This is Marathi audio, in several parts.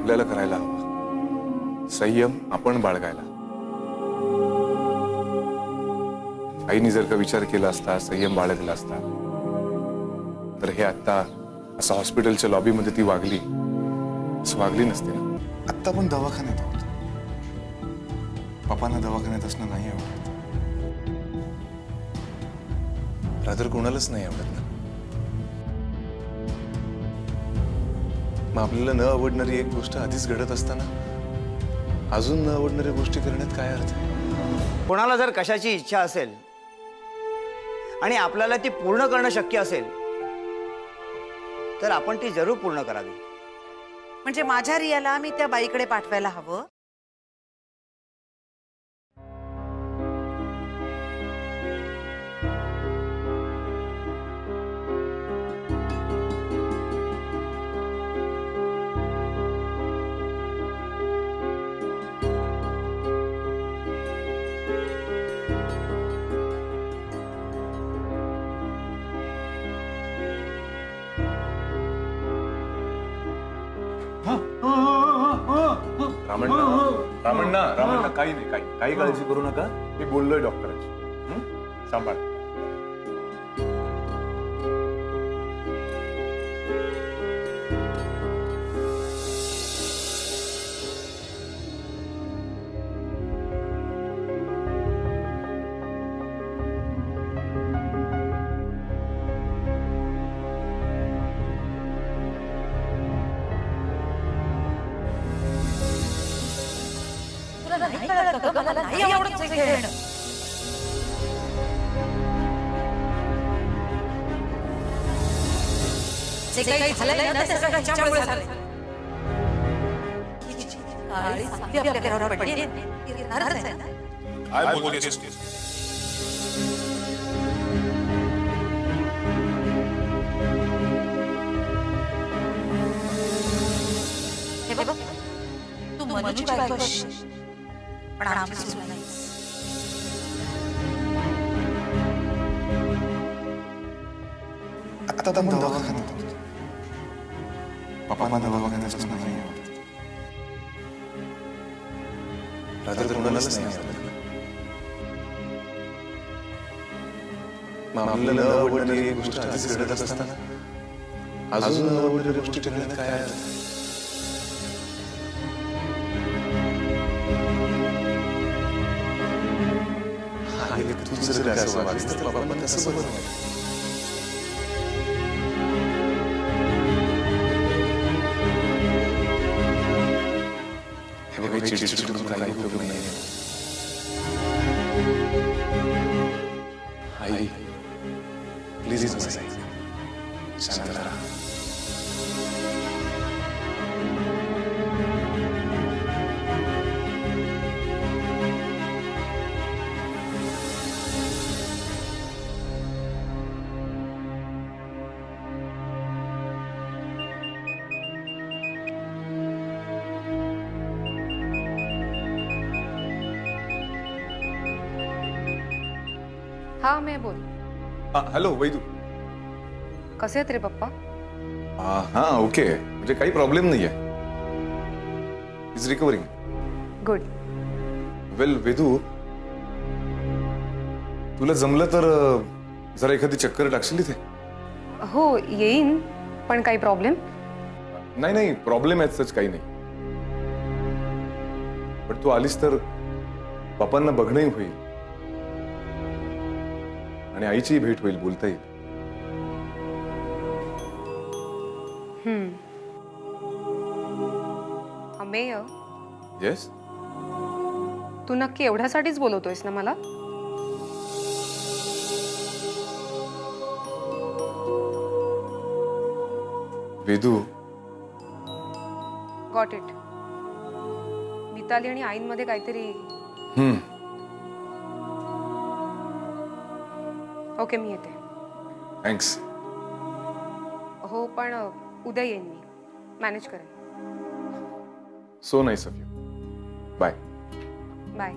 आपल्याला करायला हवं. संयम आपण बाळगायला. आईने जर का विचार केला असता, संयम बाळगला असता, तर हे आता असं हॉस्पिटलच्या लॉबीमध्ये ती वागली असं वागली नसते ना. आत्ता पण दवाखान्यात आहोत. पप्पांना दवाखान्यात असणं नाही आवडत. रादर कोणालाच नाही आवडत ना. मग आपल्याला न आवडणारी एक गोष्ट आधीच घडत असताना अजून न आवडणाऱ्या गोष्टी करण्यात काय अर्थ आहे? कोणाला जर कशाची इच्छा असेल आणि आपल्याला ती पूर्ण करणं शक्य असेल तर आपण ती जरूर पूर्ण करावी. म्हणजे माझ्या रियाला मी त्या बाईकडे पाठवायला हवं. रामण्णा काही नाही, काही काळजी करू नका. मी बोललोय डॉक्टरांशी. सांभाळ. नाही आवडत ते खेळणं. जे काही झालंय ना ते सगळं ह्याच्यामुळे झालंय. काळी सावली आपल्या घरावर पडली आहे. ती येणारच आहे ना. काय बोलतेस? हे बघ, तू मनूची बायको असशील, पण आमची सून नाहीस. आत्ता पण दवाखान्यात आहोत. पप्पांना दवाखान्यात असणं नाही आवडत. रादर कोणालाच नाही आवडत. मग आपल्याला न आवडणारी एक गोष्ट आधीच घडत असताना अजून न आवडणाऱ्या गोष्टी करण्यात काय अर्थ आहे? तू जर असं वागलीस तर बाबांना कसं बरं वाटेल? हे बघा, चिडचिड करून काही उपयोग नाही. आई प्लीज शांत राहा. हाँ मैं बोल. हॅलो वैदू. कसे आहेत रे पप्पा? हाँ ओके, म्हणजे काही प्रॉब्लेम नाहीये. Is recovering. गुड. वेल वेदू, तुला जमलं तर जरा एखादी चक्कर टाकशील इथे? हो येईन, पण काही प्रॉब्लेम? नाही प्रॉब्लेम आहे सच काही नाही. पण तू आलीस तर बापांना बघणंही होईल आणि आईचीही भेट होईल, बोलता येईल. अमेय, येस. तू नक्की एवढ्यासाठीच बोलवतोयस ना मला? वेदू. Got it. मिताली आणि आईंमध्ये काहीतरी. ओके मी येते. थँक्स. हो पण उद्या येईन मी, मॅनेज करेन. So nice of you. Bye. Bye.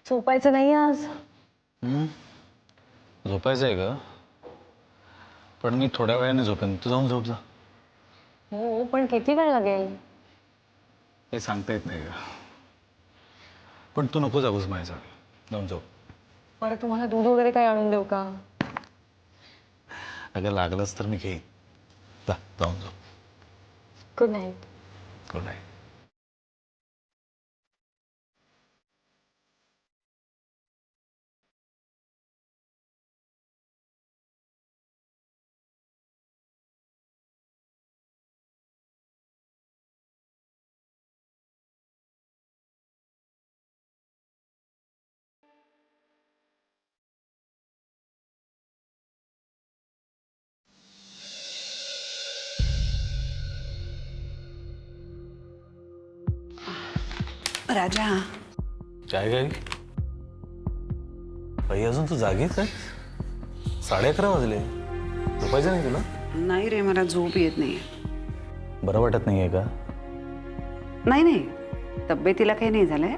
झोपायचं नाही आज. झोपायचं आहे का? पण मी थोड्या वेळाने झोपेन, तू जाऊन झोप जा. हो पण किती वेळ लागेल? हे सांगता येत नाही का? पण तू नको जाऊस माझ्या, जाऊन झोप. परत तुम्हाला दूध वगैरे काही आणून देऊ का? अगं लागलंच तर मी घेईन. जा जाऊन झोप. Good night. Good night. राजा, काय काय बाई, अजून तू जागीच आहे? 11:30 वाजले. झोपायचं नाही तुला? नाही रे, मला झोप येत नाही. बरं वाटत नाहीये का? नाही नाही, तब्येतीला काही नाही झालंय.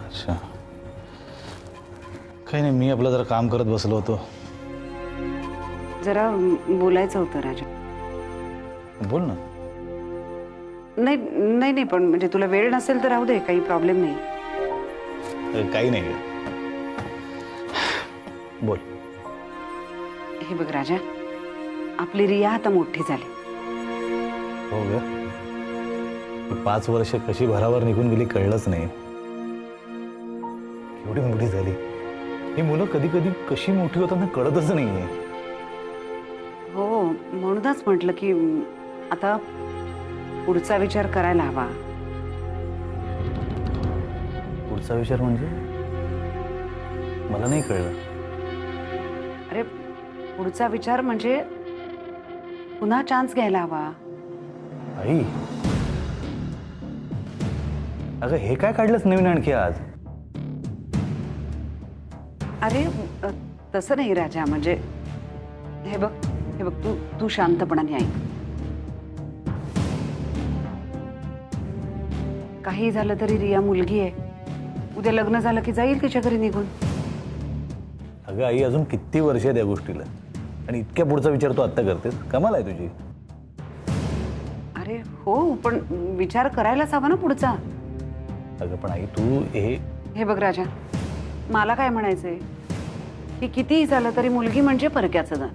अच्छा, काही नाही, मी आपलं जरा काम करत बसलो होतो. जरा बोलायचं होतं राजा. बोल ना. नाही नाही नाही, पण म्हणजे तुला वेळ नसेल तर राहू दे, काही प्रॉब्लेम नाही. काही नाही. बोल. हे बघ राजा, आपली रिया आता मोठी झाली. हो ग, 5 वर्ष कशी भरावर निघून गेली कळलंच नाही. एवढी मोठी झाली. ही मुलं कधी कधी कशी मोठी होताना कळतच नाहीये. हो, म्हणूनच म्हटलं की आता पुढचा विचार करायला हवा. पुढचा विचार म्हणजे? मला नाही कळलं. अरे, पुढचा विचार म्हणजे पुन्हा चान्स घ्यायला हवा. आई, अगं हे काय काढलंस नवीन आणखी आज? अरे तसं नाही राजा, म्हणजे हे बघ तू शांतपणाने ऐक. काही झालं तरी रिया मुलगी आहे. उद्या लग्न झालं की जाईल तिच्या घरी निघून. अगं आई, अजून किती वर्ष आहे त्या गोष्टीला, आणि इतक्या पुढचा विचार तू आत्ता करतेस? कमाल आहे तुझी. अरे हो, पण विचार करायलाच हवा ना पुढचा. अगं पण आई, तू हे बघ राजा, मला काय म्हणायचंय की कितीही झालं तरी मुलगी म्हणजे परक्याचं जण.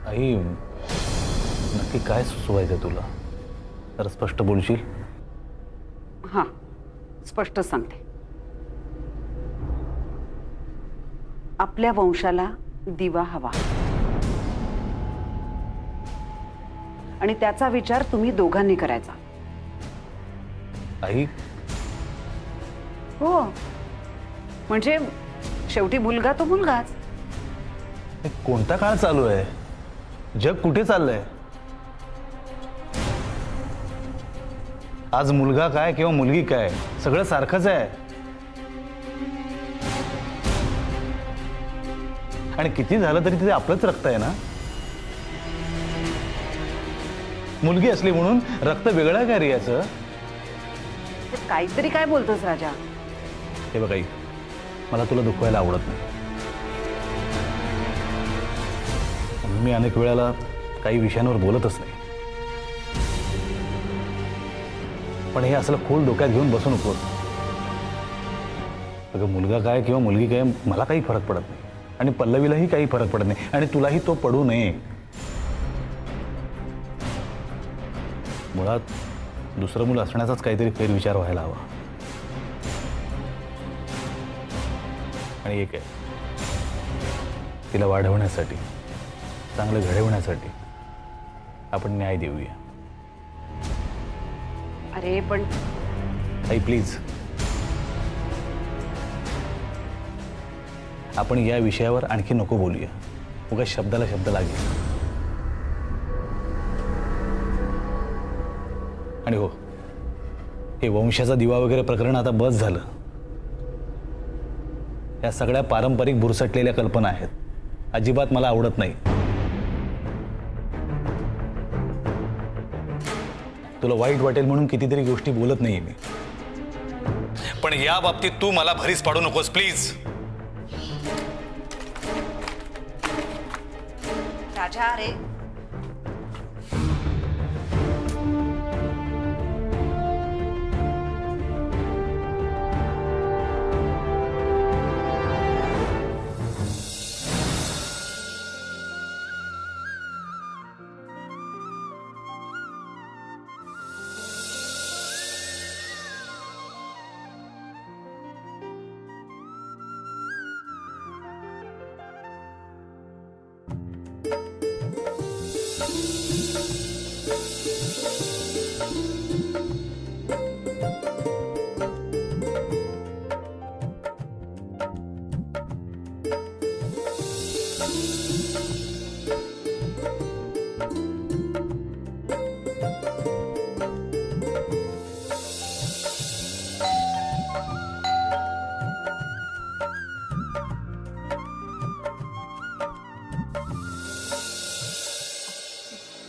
आई, नक्की काय सुचवायचं तुला? जरा स्पष्ट बोलशील? हां, स्पष्ट सांगते. आपल्या वंशाला दिवा हवा, आणि त्याचा विचार तुम्ही दोघांनी करायचा. आई, हो, म्हणजे शेवटी मुलगा तो मुलगाच. हे कोणता काळ चालू आहे? जग कुठे चाललंय? आज मुलगा काय किंवा मुलगी काय, सगळं सारखंच आहे. आणि किती झालं तरी तिथे आपलंच रक्त आहे ना. मुलगी असली म्हणून रक्त वेगळं काय रियाचं? काहीतरी काय बोलतोस राजा? हे बघ आई, मला तुला दुखवायला आवडत नाही. मी अनेक वेळेला काही विषयांवर बोलतच नाही, पण हे असलं खोल डोक्यात घेऊन बसू नको. अगं मुलगा काय किंवा मुलगी काय, मला काही फरक पडत नाही, आणि पल्लवीलाही काही फरक पडत नाही, आणि तुलाही तो पडू नये. मुळात दुसरं मूल असण्याचाच काहीतरी फेरविचार व्हायला हवा. आणि एक आहे, तिला वाढवण्यासाठी, चांगलं घडवण्यासाठी आपण न्याय देऊया. अरे पण आई प्लीज, आपण या विषयावर आणखी नको बोलूया. उगा शब्दाला शब्द लागेल. आणि हो, हे वंशाचा दिवा वगैरे प्रकरण आता बस झालं. या सगळ्या पारंपरिक बुरसटलेल्या कल्पना आहेत, अजिबात मला आवडत नाही. तुला वाईट वाटेल म्हणून कितीतरी गोष्टी बोलत नाही मी, पण या बाबतीत तू मला भरीस पाडू नकोस please. Raja ray,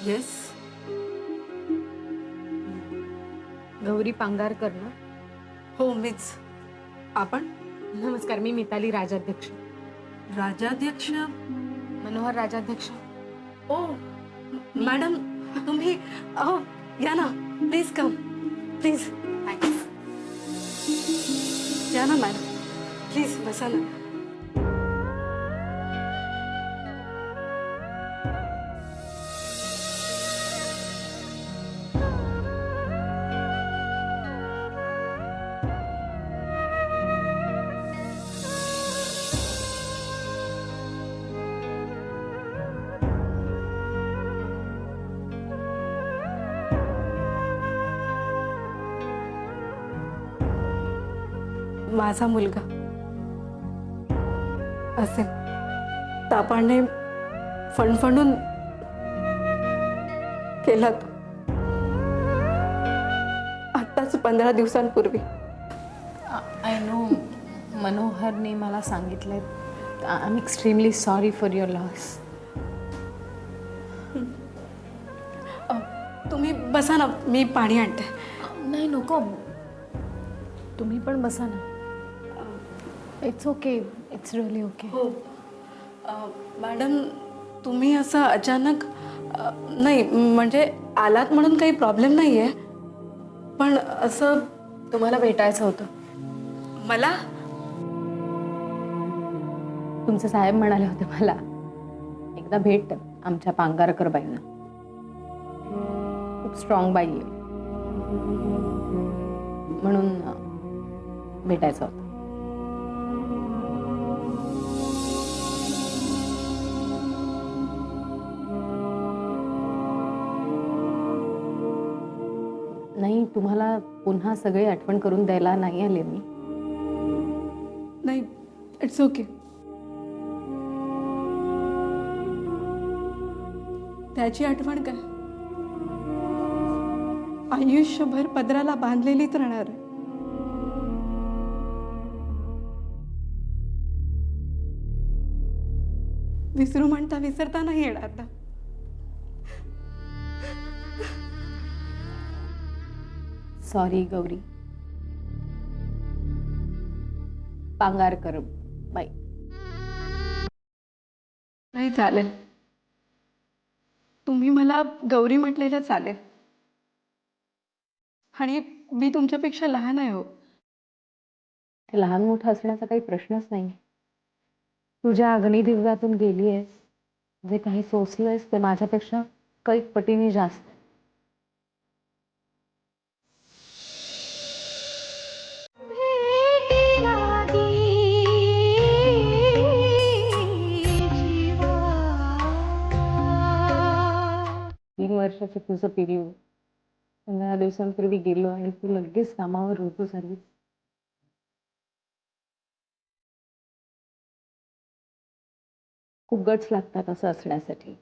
yes. Gauri Pangarkar ना? हो मीच. आपण? नमस्कार, मी मिताली राजाध्यक्ष. राजाध्यक्ष? मनोहर राजाध्यक्ष. ओ मॅडम, तुम्ही अहो या ना, प्लीज कम, प्लीज. थँक्स. या ना मॅडम, प्लीज बसा ना. माझा मुलगा असेल तापाने फणफणून केला तो आत्ताच 15 दिवसांपूर्वी. आय नो, मनोहरने मला सांगितलंय. I am extremely sorry for your loss. तुम्ही बसा ना, मी पाणी आणते. नाही नको, तुम्ही पण बसा ना. It's okay, it's really okay. हो मॅडम, तुम्ही असं अचानक नाही, म्हणजे आलात म्हणून काही प्रॉब्लेम नाही आहे, पण असं तुम्हाला भेटायचं होतं मला. तुमचे साहेब म्हणाले होते मला एकदा भेट आमच्या पांगारकर बाईंना. खूप स्ट्रॉंग बाई आहे म्हणून भेटायचं होतं. नाही, तुम्हाला पुन्हा सगळी आठवण करून द्यायला नाही आले मी. नाही, इट्स ओके. त्याची आठवण काय, आयुष्यभर पदराला बांधलेलीच राहणार आहे. विसरू म्हणता विसरता नाही येणार आता. सॉरी गौरी. पांगारकर बाई. नाही चालेल, तुम्ही मला गौरी म्हटलेलं चालेल. आणि मी तुमच्यापेक्षा लहान आहे. हो, लहान मोठं असण्याचा काही प्रश्नच नाही. तुझ्या अग्निदिव्यातून गेली आहेस, जे काही सोसलंयस ते माझ्यापेक्षा कैक पटीने जास्त. तीन वर्षाचं तुझं पिरियड 15 दिवसांपूर्वी गेलो आणि तू लगेच कामावर होतो झाली. खूप गट्स लागतात असं असण्यासाठी.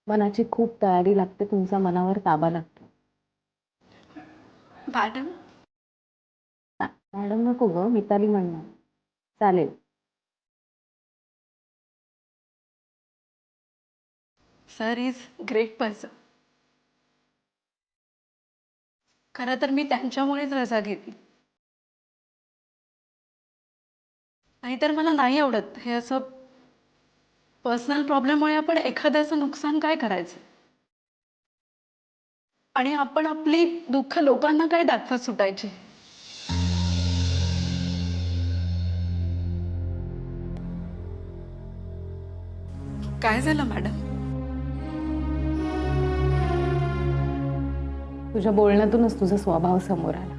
मनाची खूप तयारी लागते, तुमचा मनावर ताबा लागतो. मॅडम. मॅडम नको ग, मिताली म्हणणार. चालेल. Sir is great person. खरं तर मी त्यांच्यामुळेच रजा घेतली. नाहीतर मला नाही आवडत हे असं पर्सनल प्रॉब्लेममुळे आपण एखाद्याचं नुकसान काय करायचं आणि आपण आपली दुःख लोकांना काय दाखवत सुटायची. काय झालं मॅडम? तुझ्या बोलण्यातूनच तुझा स्वभाव समोर आला.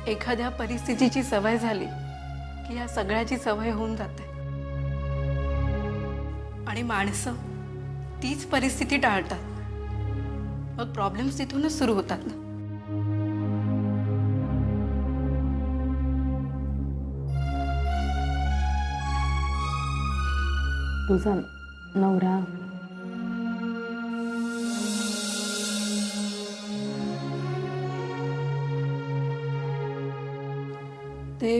एखाद्या परिस्थितीची सवय झाली की या सगळ्याची सवय होऊन जाते आणि माणसं तीच परिस्थिती टाळतात. मग प्रॉब्लेम्स तिथूनच सुरू होतात ना. तुझा नवरा ते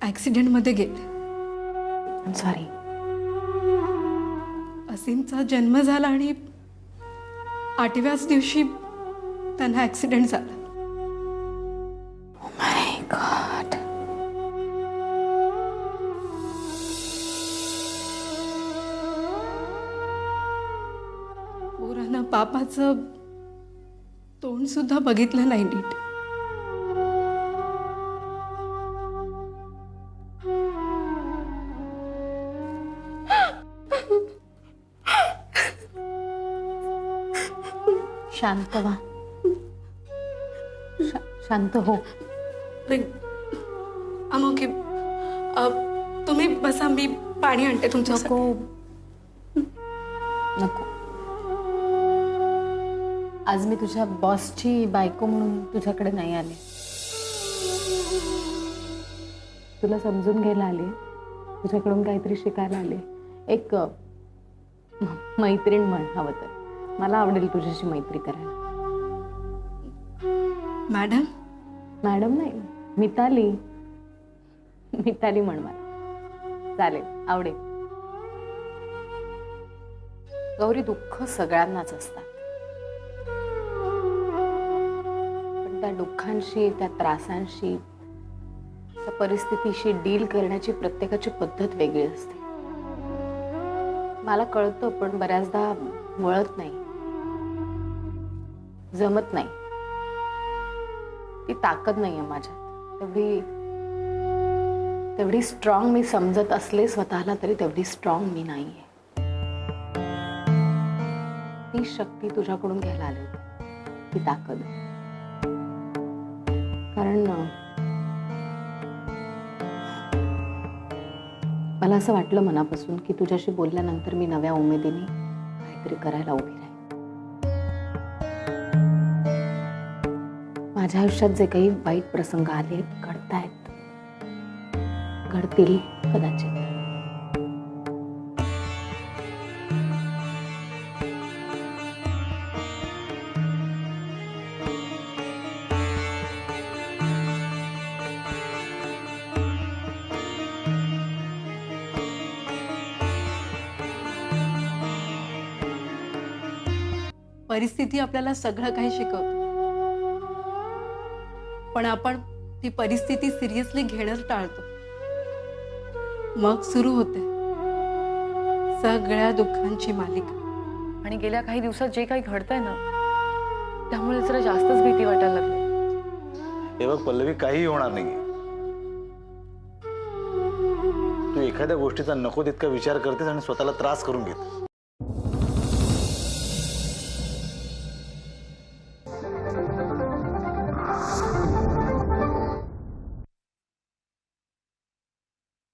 ॲक्सिडेंटमध्ये गेले. सॉरी. असीमचा जन्म झाला आणि 8व्याच दिवशी त्यांना ॲक्सिडेंट झाला. माय गॉड. पोरानं पापाचं तोंड सुद्धा बघितलं नाही नीट. शांत व्हा. शांत हो. ओके. तुम्ही बसा, मी पाणी आणते तुमच्यासाठी. नको नको. आज मी तुझ्या बॉसची बायको म्हणून तुझ्याकडे नाही आले. तुला समजून घ्यायला आले, तुझ्याकडून काहीतरी शिकायला आले. एक मैत्रीण म्हण हवं तर. मला आवडेल तुझ्याशी मैत्री करायला. मॅडम? मॅडम नाही, मिताली. मिताली म्हण मला. चालेल, आवडेल. गौरी, दुःख सगळ्यांनाच असतात, पण त्या दुःखांशी, त्या त्रासांशी, त्या परिस्थितीशी डील करण्याची प्रत्येकाची पद्धत वेगळी असते. मला कळतं, पण बऱ्याचदा वळत नाही, जमत नाही. ती ताकद नाहीये माझ्यात. तेवढी स्ट्रॉंग मी समजत असले स्वतःला तरी तेवढी स्ट्रॉंग मी नाहीये. ती शक्ती तुझ्याकडून घ्यायला आली होती, ती ताकद. कारण मला असं वाटलं मनापासून की तुझ्याशी बोलल्यानंतर मी नव्या उमेदीने काहीतरी करायला उभी राहील. माझ्या आयुष्यात जे काही वाईट प्रसंग आले, घडतायत, घडतील कदाचित. परिस्थिती आपल्याला सगळं काही शिकवते, पण आपण ती परिस्थिती सिरियसली घेणं टाळतो. मग सुरू होते सगळ्या दुःखांची मालिका. आणि गेल्या काही दिवसात जे काही घडतंय ना, त्यामुळे जरा जास्तच भीती वाटायला लागली. हे बघ पल्लवी, काही होणार नाही. तू एखाद्या गोष्टीचा नको तितका विचार करतेस आणि स्वतःला त्रास करून घेतेस.